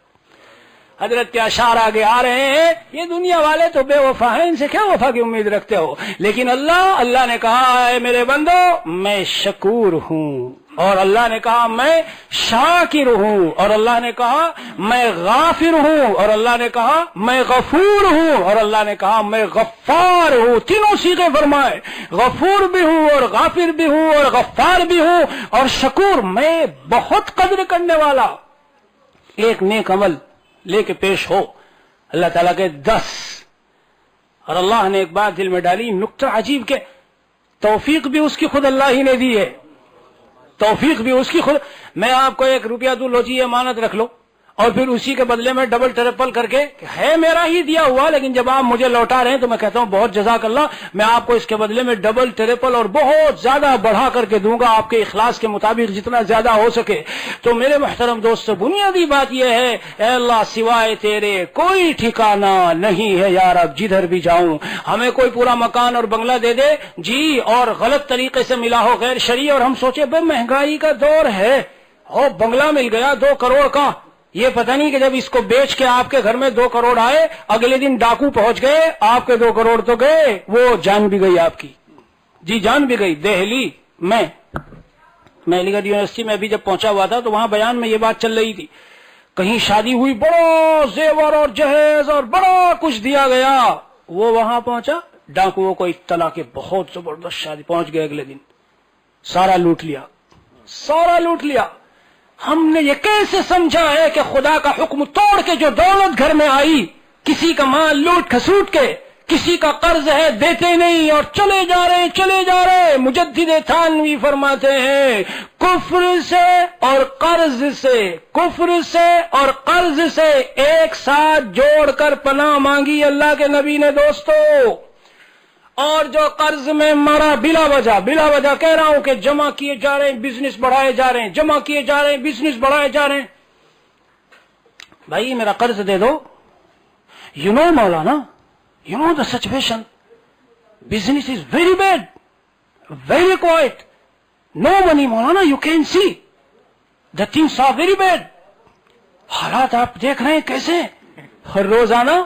حضرت کے اشعار آگے آ رہے ہیں، یہ دنیا والے تو بے وفا ہیں، ان سے کیا وفا کی امید رکھتے ہو، لیکن اللہ نے کہا ہے میرے بندو میں شکور ہوں، اور اللہ نے کہا میں شاکر ہوں، اور اللہ نے کہا میں غافر ہوں، اور اللہ نے کہا میں غفور ہوں، اور اللہ نے کہا میں غفار ہوں۔ تینوں صیغے فرمائے، غفور بھی ہوں اور غافر بھی ہوں اور غفار بھی ہوں اور شکور، میں بہت قدر کرنے والا۔ ایک نیک عمل لے کے پیش ہو، اللہ تعالیٰ کے 10، اور اللہ نے ایک بات دل میں ڈالی، نکتہ عجیب کہ توفیق بھی اس کی خود اللہ ہی نے دی ہے، توفیق بھی اس کی خود. میں آپ کو 1 روپیہ دوں، لو جی یہ امانت رکھ لو، اور پھر اسی کے بدلے میں ڈبل ٹرپل کر کے ہے میرا ہی دیا ہوا، لیکن جب آپ مجھے لوٹا رہے ہیں تو میں کہتا ہوں بہت جزاک اللہ، میں آپ کو اس کے بدلے میں ڈبل ٹرپل اور بہت زیادہ بڑھا کر کے دوں گا، آپ کے اخلاص کے مطابق جتنا زیادہ ہو سکے. تو میرے محترم دوستو، بنیادی بات یہ ہے، اے اللہ سوائے تیرے کوئی ٹھکانہ نہیں ہے یا رب، جدھر بھی جاؤں ہمیں کوئی پورا مکان اور بنگلہ دے دے جی، اور غلط طریقے سے ملا ہو غیر شرعی، اور ہم سوچے بھائی مہنگائی کا دور ہے، او بنگلہ مل گیا 2 کروڑ کا، یہ پتہ نہیں کہ جب اس کو بیچ کے آپ کے گھر میں 2 کروڑ آئے، اگلے دن ڈاکو پہنچ گئے، آپ کے 2 کروڑ تو گئے، وہ جان بھی گئی آپ کی، جی جان بھی گئی. دہلی میں علی گڑھ یونیورسٹی میں ابھی جب پہنچا ہوا تھا تو وہاں بیان میں یہ بات چل رہی تھی، کہیں شادی ہوئی، بڑا زیور اور جہیز اور بڑا کچھ دیا گیا، وہ وہاں پہنچا، ڈاکوؤں کو اطلاع کہ بہت زبردست شادی، پہنچ گئے اگلے دن، سارا لوٹ لیا، سارا لوٹ لیا. ہم نے یہ کیسے سمجھا ہے کہ خدا کا حکم توڑ کے جو دولت گھر میں آئی، کسی کا مال لوٹ کھسوٹ کے، کسی کا قرض ہے دیتے نہیں اور چلے جا رہے. مجدد تھانوی فرماتے ہیں کفر سے اور قرض سے ایک ساتھ جوڑ کر پناہ مانگی اللہ کے نبی نے دوستو، اور جو قرض میں مرا بلا وجہ کہہ رہا ہوں کہ جمع کیے جا رہے ہیں، بزنس بڑھائے جا رہے ہیں، جمع کیے جا رہے ہیں، بزنس بڑھائے جا رہے ہیں. بھائی میرا قرض دے دو. You know Maulana, you know the situation, business is very bad, very quiet, no money Maulana, you can see the things are very bad. حالات آپ دیکھ رہے ہیں کیسے، ہر روزانہ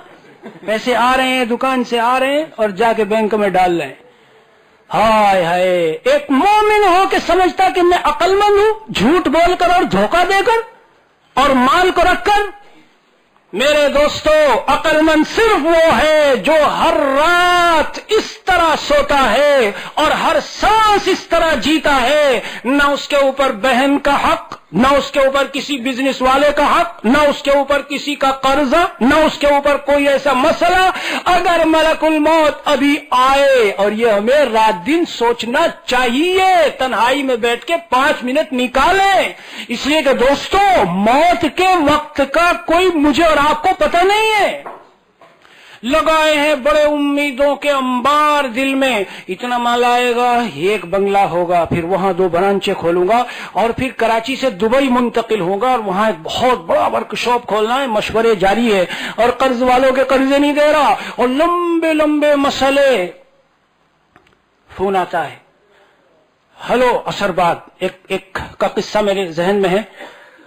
پیسے آ رہے ہیں، دکان سے آ رہے ہیں اور جا کے بینک میں ڈال رہے ہیں. ہائے ہائے، ایک مومن ہو کے سمجھتا کہ میں عقل مند ہوں، جھوٹ بول کر اور دھوکہ دے کر اور مال کو رکھ کر. میرے دوستو، عقل مند صرف وہ ہے جو ہر رات اس طرح سوتا ہے اور ہر سانس اس طرح جیتا ہے، نہ اس کے اوپر بہن کا حق، نہ اس کے اوپر کسی بزنس والے کا حق، نہ اس کے اوپر کسی کا قرضہ، نہ اس کے اوپر کوئی ایسا مسئلہ. اگر ملک الموت ابھی آئے، اور یہ ہمیں رات دن سوچنا چاہیے، تنہائی میں بیٹھ کے 5 منٹ نکالیں، اس لیے کہ دوستو موت کے وقت کا کوئی مجھے اور آپ کو پتہ نہیں ہے. لگائے ہیں بڑے امیدوں کے انبار دل میں، اتنا مال آئے گا، 1 بنگلہ ہوگا، پھر وہاں 2 برانچیں کھولوں گا، اور پھر کراچی سے دبئی منتقل ہوگا اور وہاں ایک بہت بڑا ورک شاپ کھولنا ہے. مشورے جاری ہے، اور قرض والوں کے قرضے نہیں دے رہا، اور لمبے لمبے مسئلے. فون آتا ہے، ہلو عصر بعد، ایک کا قصہ میرے ذہن میں ہے.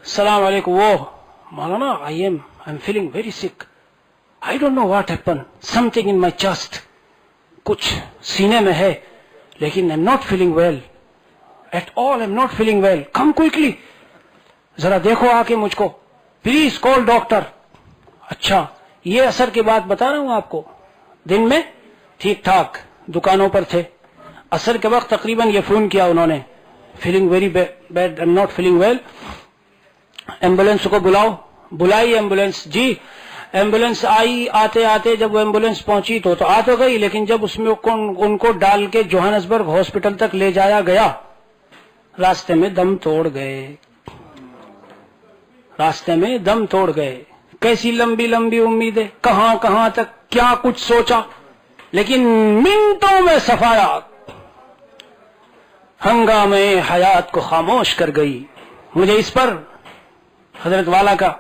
السلام علیکم. وہ مولانا I'm feeling very sick. I don't know what happened. Something in my chest. کچھ سینے میں ہے، لیکن I'm not feeling well. At all I'm not feeling well. Come quickly. ذرا دیکھو آ کے مجھ کو. Please call doctor. اچھا، یہ عصر کی بات بتا رہا ہوں آپ کو. دن میں ٹھیک ٹھاک دکانوں پر تھے. عصر کے وقت تقریباً یہ فون کیا انہوں نے، feeling very bad. I'm not feeling well. Ambulance کو بلاؤ. بلائی ایمبولینس. جی ایمبولینس آئی. آتے جب وہ ایمبولینس پہنچی تو آ تو گئی، لیکن جب اس میں ان کو ڈال کے جوہانسبرگ ہاسپٹل تک لے جایا گیا، راستے میں دم توڑ گئے. کیسی لمبی لمبی امیدیں، کہاں تک کیا کچھ سوچا، لیکن منٹوں میں صفایات ہنگامے حیات کو خاموش کر گئی. مجھے اس پر حضرت والا کا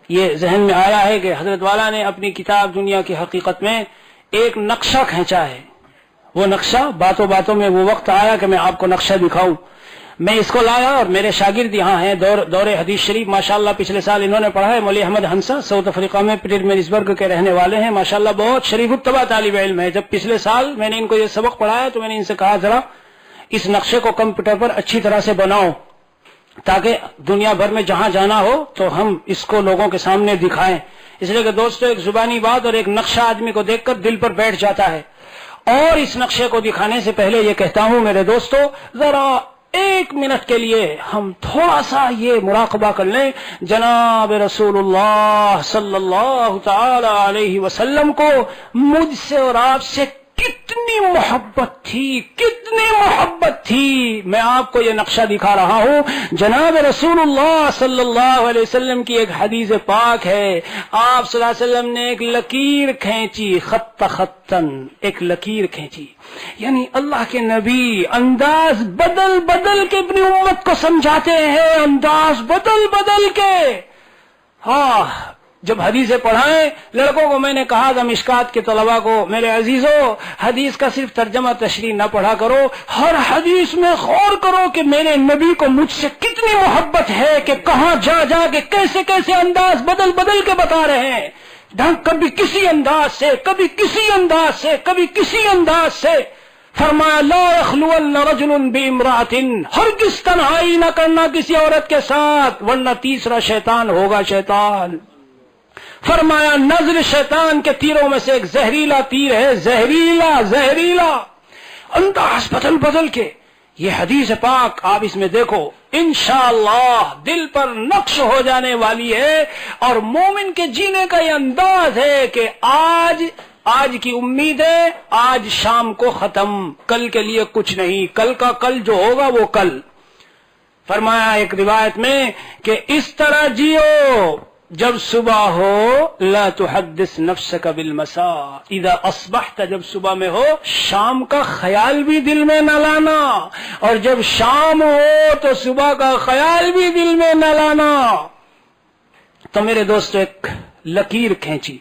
یہ ذہن میں آیا ہے کہ حضرت والا نے اپنی کتاب دنیا کی حقیقت میں ایک نقشہ کھینچا ہے. وہ نقشہ باتوں میں وہ وقت آیا کہ میں آپ کو نقشہ دکھاؤں. میں اس کو لایا، اور میرے شاگرد یہاں ہیں، دور حدیث شریف ماشاءاللہ پچھلے سال انہوں نے پڑھا ہے. مولوی احمد ہنسا ساؤتھ افریقہ میں پیٹرسبرگ کے رہنے والے ہیں، ماشاءاللہ بہت شریف الطبع طالب علم ہے. جب پچھلے سال میں نے ان کو یہ سبق پڑھایا تو میں نے ان سے کہا ذرا اس نقشے کو کمپیوٹر پر اچھی طرح سے بناؤ، تاکہ دنیا بھر میں جہاں جانا ہو تو ہم اس کو لوگوں کے سامنے دکھائیں. اس لیے کہ دوستو ایک زبانی بات اور ایک نقشہ آدمی کو دیکھ کر دل پر بیٹھ جاتا ہے. اور اس نقشے کو دکھانے سے پہلے یہ کہتا ہوں میرے دوستو، ذرا 1 منٹ کے لیے ہم تھوڑا سا یہ مراقبہ کر لیں جناب رسول اللہ صلی اللہ تعالی علیہ وسلم کو مجھ سے اور آپ سے کتنی محبت تھی، کتنی محبت تھی. میں آپ کو یہ نقشہ دکھا رہا ہوں. جناب رسول اللہ صلی اللہ علیہ وسلم کی ایک حدیث پاک ہے. آپ صلی اللہ علیہ وسلم نے ایک لکیر کھینچی، خط خطن، ایک لکیر کھینچی. یعنی اللہ کے نبی انداز بدل بدل کے اپنی امت کو سمجھاتے ہیں، انداز بدل بدل کے. ہاں، جب حدیثیں پڑھائیں لڑکوں کو، میں نے کہا تھا مشکات کے طلباء کو، میرے عزیزو حدیث کا صرف ترجمہ تشریح نہ پڑھا کرو، ہر حدیث میں غور کرو کہ میرے نبی کو مجھ سے کتنی محبت ہے کہ کہاں جا جا کے کیسے کیسے انداز بدل بدل کے بتا رہے ہیں. کبھی کسی انداز سے، کبھی کسی انداز سے، کبھی کسی انداز سے. فرمایا لا یخلون رجل بامرأۃ، ہرگز تنہائی نہ کرنا کسی عورت کے ساتھ ورنہ تیسرا شیطان ہوگا، شیطان. فرمایا نظر شیطان کے تیروں میں سے ایک زہریلا تیر ہے، زہریلا زہریلا. انداز بدل بدل کے. یہ حدیث پاک آپ اس میں دیکھو، انشاءاللہ دل پر نقش ہو جانے والی ہے. اور مومن کے جینے کا یہ انداز ہے کہ آج کی امید ہے، آج شام کو ختم، کل کے لیے کچھ نہیں، کل کا کل جو ہوگا وہ کل. فرمایا ایک روایت میں کہ اس طرح جیو جب صبح ہو، لا تحدث نفسك بالمساء اذا اصبحت، جب صبح میں ہو شام کا خیال بھی دل میں نہ لانا، اور جب شام ہو تو صبح کا خیال بھی دل میں نہ لانا. تو میرے دوستو ایک لکیر کھینچی،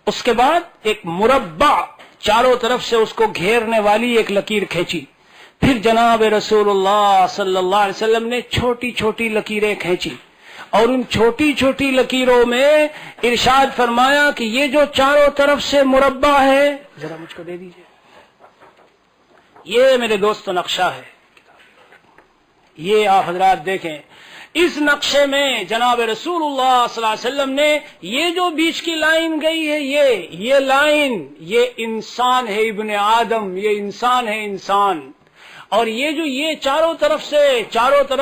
اس کے بعد ایک مربع چاروں طرف سے اس کو گھیرنے والی ایک لکیر کھینچی. پھر جناب رسول اللہ صلی اللہ علیہ وسلم نے چھوٹی چھوٹی لکیریں کھینچی، اور ان چھوٹی چھوٹی لکیروں میں ارشاد فرمایا کہ یہ جو چاروں طرف سے مربع ہے، ذرا مجھ کو دے دیجئے، یہ میرے دوستو نقشہ ہے. یہ آپ حضرات دیکھیں، اس نقشے میں جناب رسول اللہ صلی اللہ علیہ وسلم نے یہ جو بیچ کی لائن گئی ہے، یہ لائن، یہ انسان ہے، ابن آدم، یہ انسان ہے، انسان. اور یہ چاروں طرف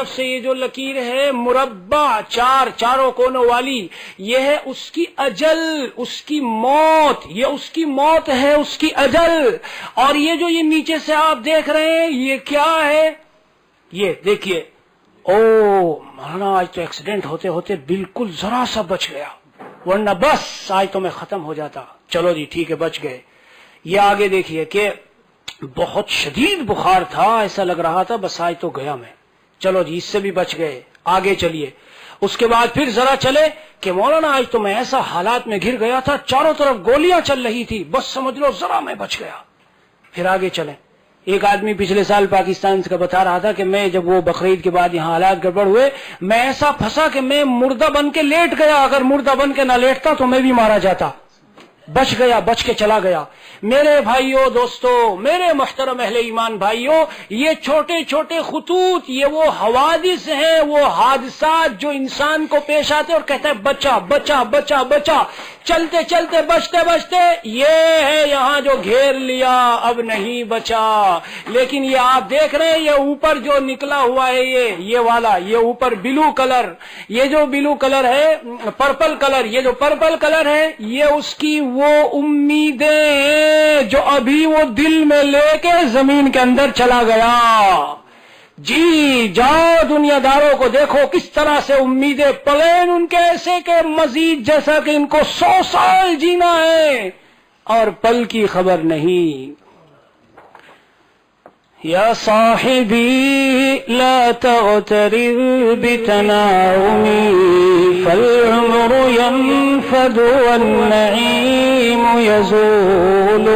سے یہ جو لکیر ہے مربع، چاروں کونوں والی، یہ ہے اس کی اجل، اس کی موت، یہ اس کی موت ہے، اس کی اجل. اور یہ جو یہ نیچے سے آپ دیکھ رہے ہیں یہ کیا ہے؟ یہ دیکھیے، مولانا آج تو ایکسیڈنٹ ہوتے ہوتے بالکل ذرا سا بچ گیا، ورنہ بس آج تو میں ختم ہو جاتا. چلو جی ٹھیک ہے، بچ گئے. یہ آگے دیکھیے کہ بہت شدید بخار تھا، ایسا لگ رہا تھا بس آج تو گیا میں. چلو جی اس سے بھی بچ گئے. آگے چلیے. اس کے بعد پھر ذرا چلے کہ مولانا آج تو میں ایسا حالات میں گر گیا تھا، چاروں طرف گولیاں چل رہی تھی، بس سمجھ لو ذرا میں بچ گیا. پھر آگے چلیں. ایک آدمی پچھلے سال پاکستان کا بتا رہا تھا کہ میں جب وہ بقرعید کے بعد یہاں حالات گڑبڑ ہوئے، میں ایسا پھنسا کہ میں مردہ بن کے لیٹ گیا، اگر مردہ بن کے نہ لیٹتا تو میں بھی مارا جاتا. بچ گیا، بچ کے چلا گیا. میرے بھائیوں، دوستو، میرے محترم اہل ایمان بھائیوں، یہ چھوٹے چھوٹے خطوط، یہ وہ حوادث ہیں، وہ حادثات جو انسان کو پیش آتے اور کہتا ہے بچا بچا بچا بچا، چلتے چلتے بچتے بچتے یہ ہے یہاں جو گھیر لیا، اب نہیں بچا. لیکن یہ آپ دیکھ رہے ہیں، یہ اوپر جو نکلا ہوا ہے، یہ والا، یہ اوپر بلو کلر، یہ جو بلو کلر ہے، پرپل کلر، یہ جو پرپل کلر ہے، یہ اس کی وہ امیدیں ہیں جو ابھی وہ دل میں لے کے زمین کے اندر چلا گیا. جی جاؤ دنیا داروں کو دیکھو کس طرح سے امیدیں پلین ان کے ایسے کہ مزید جیسا کہ ان کو 100 سال جینا ہے اور پل کی خبر نہیں. یا صاحبی لا تغترر بتناومی فالعمر ينفد والنعيم يزول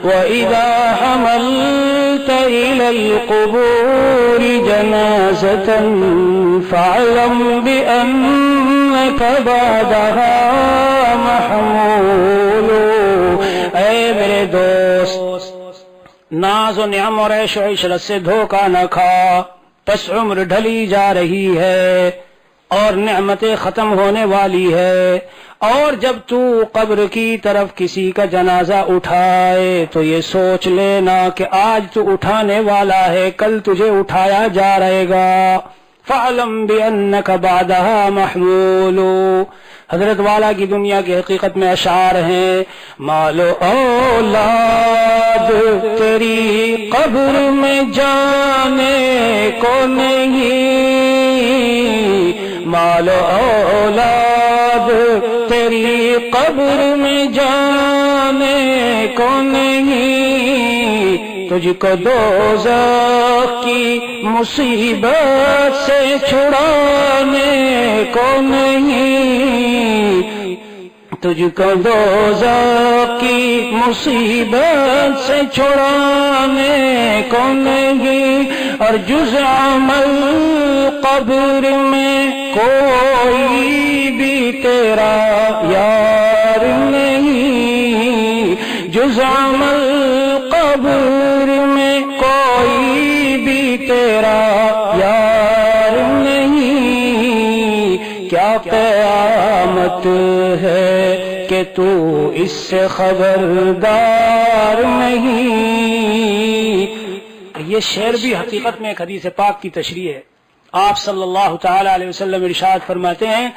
وإذا حملت إلى القبور جنازة فاعلم بأنك بعدها محمول. اے میرے دوست، ناز و نعم اور عیش و عشرت سے دھوکہ نہ کھا، پس عمر ڈھلی جا رہی ہے اور نعمتیں ختم ہونے والی ہے. اور جب تو قبر کی طرف کسی کا جنازہ اٹھائے تو یہ سوچ لینا کہ آج تو اٹھانے والا ہے، کل تجھے اٹھایا جا رہے گا. فَاعْلَمْ بِأَنَّكَ بَعْدَهَا مَحْمُولُ۔ حضرت والا کی دنیا کی حقیقت میں اشعار ہیں، مال و اولاد تیری قبر میں جانے کو نہیں، مال و اولاد تیری قبر میں جانے کو نہیں، تجھ کو دوزخ کی مصیبت سے چھڑانے کو نہیں، تجھ کو دوزخ کی مصیبت سے چھڑانے کو نہیں، اور جز عمل قبر میں کوئی بھی تیرا یار نہیں، جز عمل قبر میں کوئی بھی تیرا یار نہیں، کیا قیامت ہے کہ تو اس سے خبردار نہیں۔ یہ شعر بھی حقیقت میں ایک حدیث پاک کی تشریح ہے۔ آپ صلی اللہ تعالی علیہ وسلم ارشاد فرماتے ہیں،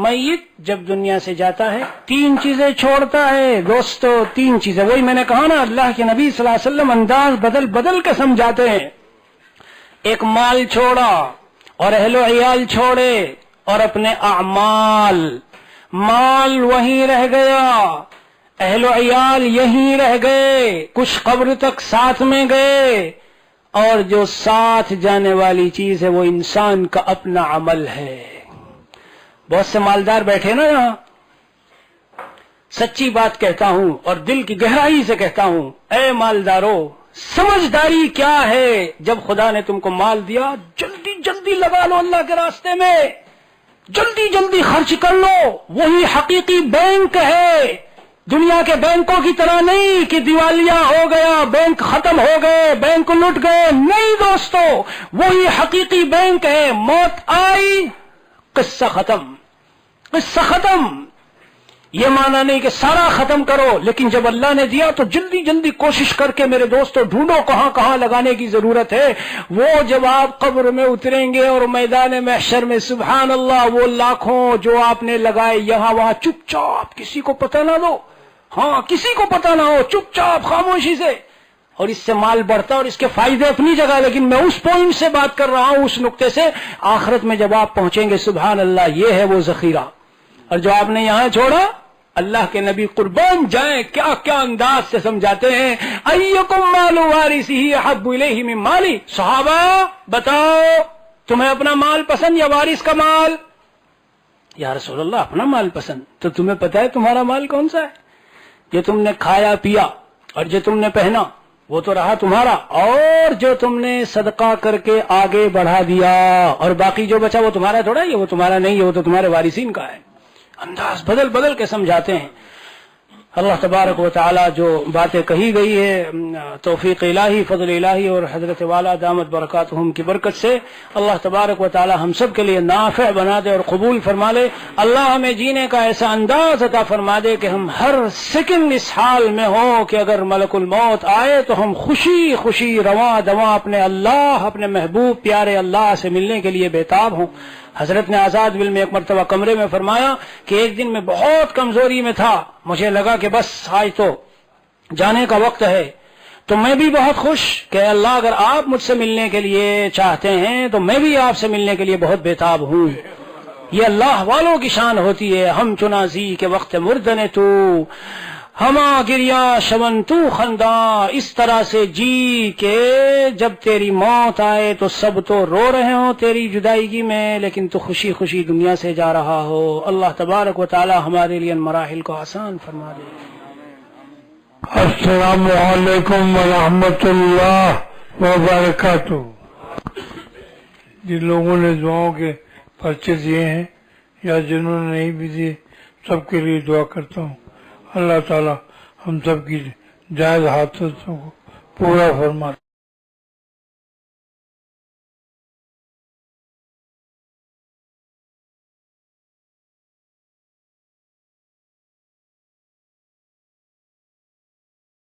میت جب دنیا سے جاتا ہے تین چیزیں چھوڑتا ہے دوستو، تین چیزیں، وہی میں نے کہا نا، اللہ کے نبی صلی اللہ علیہ وسلم انداز بدل بدل کے سمجھاتے ہیں۔ ایک مال چھوڑا اور اہل و عیال چھوڑے اور اپنے اعمال، مال وہیں رہ گیا، اہل و عیال یہیں رہ گئے، کچھ قبر تک ساتھ میں گئے، اور جو ساتھ جانے والی چیز ہے وہ انسان کا اپنا عمل ہے۔ بہت سے مالدار بیٹھے نا یہاں، سچی بات کہتا ہوں اور دل کی گہرائی سے کہتا ہوں، اے مالدارو، سمجھداری کیا ہے؟ جب خدا نے تم کو مال دیا جلدی جلدی لگا لو اللہ کے راستے میں، جلدی جلدی خرچ کر لو، وہی حقیقی بینک ہے، دنیا کے بینکوں کی طرح نہیں کہ دیوالیہ ہو گیا، بینک ختم ہو گئے، بینک لٹ گئے، نہیں دوستو، وہی حقیقی بینک ہے۔ موت آئی، قصہ ختم، قصہ ختم۔ یہ معنی نہیں کہ سارا ختم کرو، لیکن جب اللہ نے دیا تو جلدی جلدی کوشش کر کے میرے دوستو ڈھونڈو کہاں کہاں لگانے کی ضرورت ہے۔ وہ جب آپ قبر میں اتریں گے اور میدان محشر میں، سبحان اللہ، وہ لاکھوں جو آپ نے لگائے یہاں وہاں چپ چاپ، کسی کو پتہ نہ دو، ہاں کسی کو پتہ نہ ہو، چپ چاپ خاموشی سے، اور اس سے مال بڑھتا اور اس کے فائدے اپنی جگہ، لیکن میں اس پوائنٹ سے بات کر رہا ہوں، اس نقطے سے، آخرت میں جب آپ پہنچیں گے سبحان اللہ، یہ ہے وہ ذخیرہ۔ اور جو آپ نے یہاں چھوڑا، اللہ کے نبی قربان جائیں کیا کیا انداز سے سمجھاتے ہیں، ایکم مال وارثہ احب الیہ من مالی، صحابہ بتاؤ تمہیں اپنا مال پسند یا وارث کا مال؟ یا رسول اللہ اپنا مال پسند۔ تو تمہیں پتہ ہے تمہارا مال کون سا ہے؟ جو تم نے کھایا پیا اور جو تم نے پہنا وہ تو رہا تمہارا، اور جو تم نے صدقہ کر کے آگے بڑھا دیا، اور باقی جو بچا وہ تمہارا تھوڑا ہے، وہ تمہارا نہیں ہے، وہ تو تمہارے وارثین کا ہے۔ انداز بدل بدل کے سمجھاتے ہیں۔ اللہ تبارک و تعالی جو باتیں کہی گئی ہے، توفیق الہی، فضل الہی اور حضرت والا دامت برکاتہم کی برکت سے اللہ تبارک و تعالی ہم سب کے لیے نافع بنا دے اور قبول فرما لے۔ اللہ ہمیں جینے کا ایسا انداز عطا فرما دے کہ ہم ہر سیکنڈ اس حال میں ہوں کہ اگر ملک الموت آئے تو ہم خوشی خوشی رواں دواں اپنے اللہ، اپنے محبوب پیارے اللہ سے ملنے کے لیے بےتاب ہوں۔ حضرت نے آزاد بل میں ایک مرتبہ کمرے میں فرمایا کہ ایک دن میں بہت کمزوری میں تھا، مجھے لگا کہ بس آج تو جانے کا وقت ہے، تو میں بھی بہت خوش کہ اللہ اگر آپ مجھ سے ملنے کے لیے چاہتے ہیں تو میں بھی آپ سے ملنے کے لیے بہت بےتاب ہوں۔ یہ اللہ والوں کی شان ہوتی ہے۔ ہم چنازی کے وقت مردن تو ہما گریا شون تو خنداں، اس طرح سے جی کہ جب تیری موت آئے تو سب تو رو رہے ہوں تیری جدائیگی میں، لیکن تو خوشی خوشی دنیا سے جا رہا ہو۔ اللہ تبارک و تعالی ہمارے لیے ان مراحل کو آسان فرما دے۔
السلام علیکم ورحمۃ اللہ وبرکاتہ۔ جن لوگوں نے دعاؤں کے پرچے دیے ہیں یا جنہوں نے نہیں بھی دیے، سب کے لیے دعا کرتا ہوں، اللہ تعالی ہم سب کی جائز حاجتوں کو پورا فرما۔